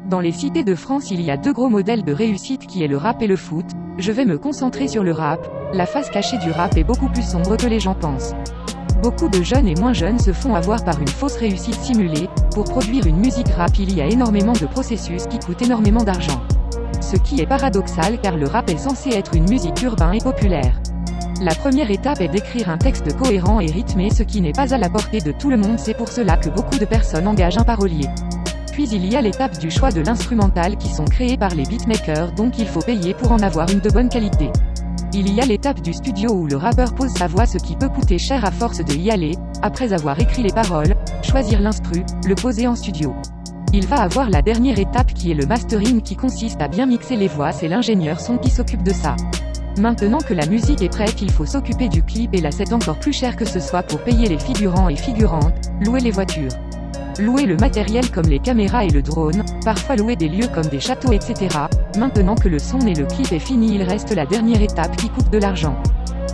Dans les cités de France, il y a deux gros modèles de réussite qui est le rap et le foot. Je vais me concentrer sur le rap. La face cachée du rap est beaucoup plus sombre que les gens pensent. Beaucoup de jeunes et moins jeunes se font avoir par une fausse réussite simulée. Pour produire une musique rap, il y a énormément de processus qui coûtent énormément d'argent. Ce qui est paradoxal car le rap est censé être une musique urbaine et populaire. La première étape est d'écrire un texte cohérent et rythmé, ce qui n'est pas à la portée de tout le monde, c'est pour cela que beaucoup de personnes engagent un parolier. Puis il y a l'étape du choix de l'instrumental qui sont créés par les beatmakers, donc il faut payer pour en avoir une de bonne qualité. Il y a l'étape du studio où le rappeur pose sa voix, ce qui peut coûter cher à force de y aller, après avoir écrit les paroles, choisir l'instru, le poser en studio. Il va avoir la dernière étape qui est le mastering qui consiste à bien mixer les voix, c'est l'ingénieur son qui s'occupe de ça. Maintenant que la musique est prête, il faut s'occuper du clip et là c'est encore plus cher que ce soit pour payer les figurants et figurantes, louer les voitures. Louer le matériel comme les caméras et le drone, parfois louer des lieux comme des châteaux etc. Maintenant que le son et le clip est fini, il reste la dernière étape qui coûte de l'argent.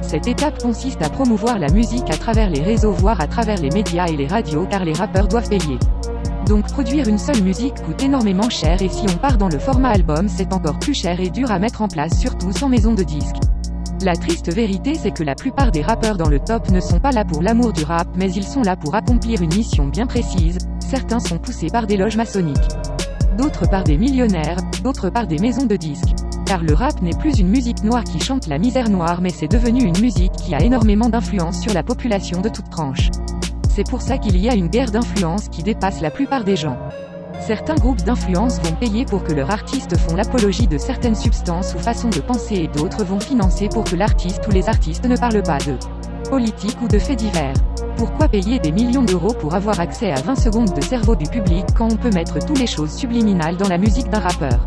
Cette étape consiste à promouvoir la musique à travers les réseaux, voire à travers les médias et les radios, car les rappeurs doivent payer. Donc produire une seule musique coûte énormément cher et si on part dans le format album, c'est encore plus cher et dur à mettre en place, surtout sans maison de disques. La triste vérité, c'est que la plupart des rappeurs dans le top ne sont pas là pour l'amour du rap, mais ils sont là pour accomplir une mission bien précise. Certains sont poussés par des loges maçonniques, d'autres par des millionnaires, d'autres par des maisons de disques. Car le rap n'est plus une musique noire qui chante la misère noire, mais c'est devenu une musique qui a énormément d'influence sur la population de toutes tranches. C'est pour ça qu'il y a une guerre d'influence qui dépasse la plupart des gens. Certains groupes d'influence vont payer pour que leurs artistes font l'apologie de certaines substances ou façons de penser et d'autres vont financer pour que l'artiste ou les artistes ne parlent pas de politique ou de faits divers. Pourquoi payer des millions d'euros pour avoir accès à 20 secondes de cerveau du public quand on peut mettre toutes les choses subliminales dans la musique d'un rappeur ?